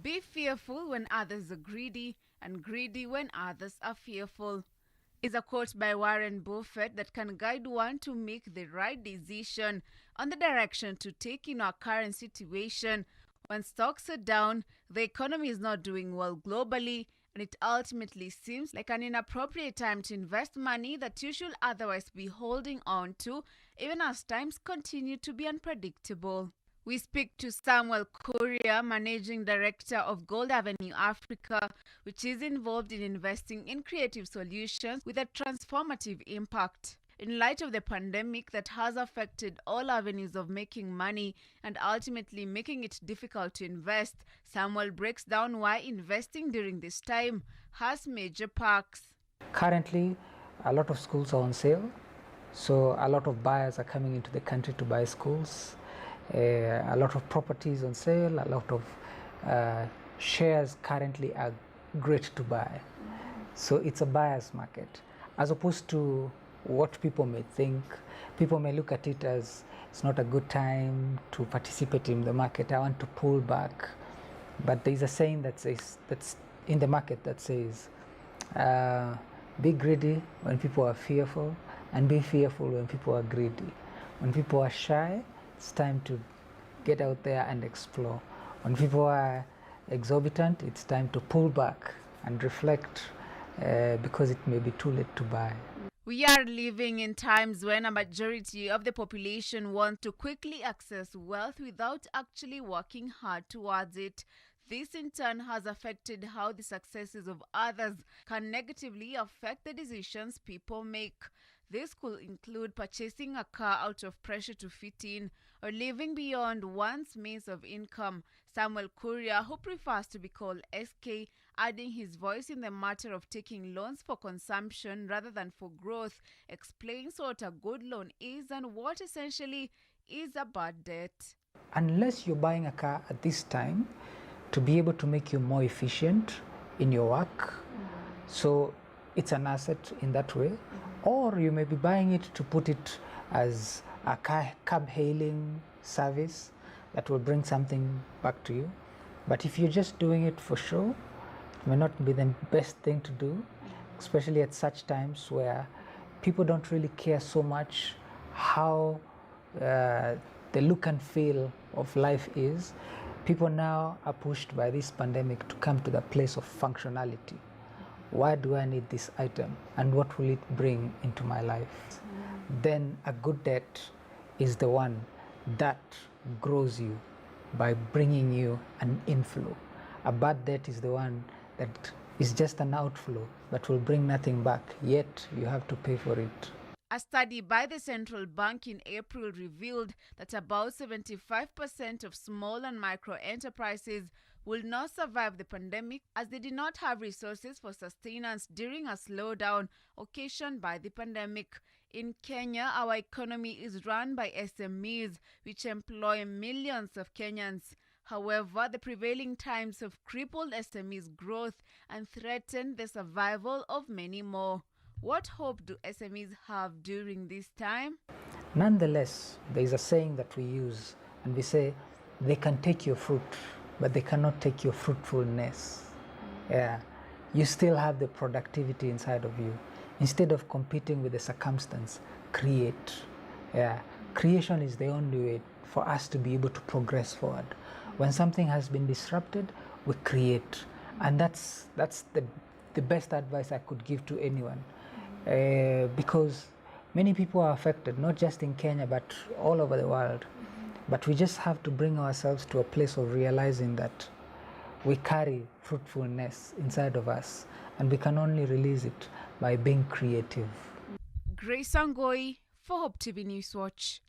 Be fearful when others are greedy, and greedy when others are fearful, is a quote by Warren Buffett that can guide one to make the right decision on the direction to take in our current situation. When stocks are down, the economy is not doing well globally, and it ultimately seems like an inappropriate time to invest money that you should otherwise be holding on to, even as times continue to be unpredictable. We speak to Samuel Kuria, Managing Director of Gold Avenue Africa, which is involved in investing in creative solutions with a transformative impact. In light of the pandemic that has affected all avenues of making money and ultimately making it difficult to invest, Samuel breaks down why investing during this time has major perks. Currently, a lot of schools are on sale, so a lot of buyers are coming into the country to buy schools. A lot of properties on sale, a lot of shares currently are great to buy. So it's a buyer's market. As opposed to what people may think, people may look at it as it's not a good time to participate in the market, I want to pull back. But there's a saying that says, that's in the market that says, be greedy when people are fearful, and be fearful when people are greedy. When people are shy, it's time to get out there and explore. When people are exorbitant, it's time to pull back and reflect because it may be too late to buy. We are living in times when a majority of the population want to quickly access wealth without actually working hard towards it. This in turn has affected how the successes of others can negatively affect the decisions people make. This could include purchasing a car out of pressure to fit in or living beyond one's means of income. Samuel Kuria, who prefers to be called SK, adding his voice in the matter of taking loans for consumption rather than for growth, explains what a good loan is and what essentially is a bad debt. Unless you're buying a car at this time to be able to make you more efficient in your work, so it's an asset in that way, or you may be buying it to put it as a cab hailing service that will bring something back to you. But if you're just doing it for show, it may not be the best thing to do, especially at such times where people don't really care so much how the look and feel of life is. People now are pushed by this pandemic to come to the place of functionality. Why do I need this item and what will it bring into my life? Then a good debt is the one that grows you by bringing you an inflow. A bad debt is the one that is just an outflow but will bring nothing back, yet you have to pay for it. A study by the central bank in April revealed that about 75% of small and micro enterprises will not survive the pandemic as they did not have resources for sustenance during a slowdown occasioned by the pandemic. In Kenya, our economy is run by SMEs, which employ millions of Kenyans. However, the prevailing times have crippled SMEs' growth and threatened the survival of many more. What hope do SMEs have during this time? Nonetheless, there is a saying that we use, and we say, they can take your fruit, but they cannot take your fruitfulness. Yeah, you still have the productivity inside of you. Instead of competing with the circumstance, create. Yeah, creation is the only way for us to be able to progress forward. When something has been disrupted, we create, and that's the best advice I could give to anyone. Because many people are affected, not just in Kenya, but all over the world. But we just have to bring ourselves to a place of realizing that we carry fruitfulness inside of us, and we can only release it by being creative. Grace Angoi for Hope TV News Watch.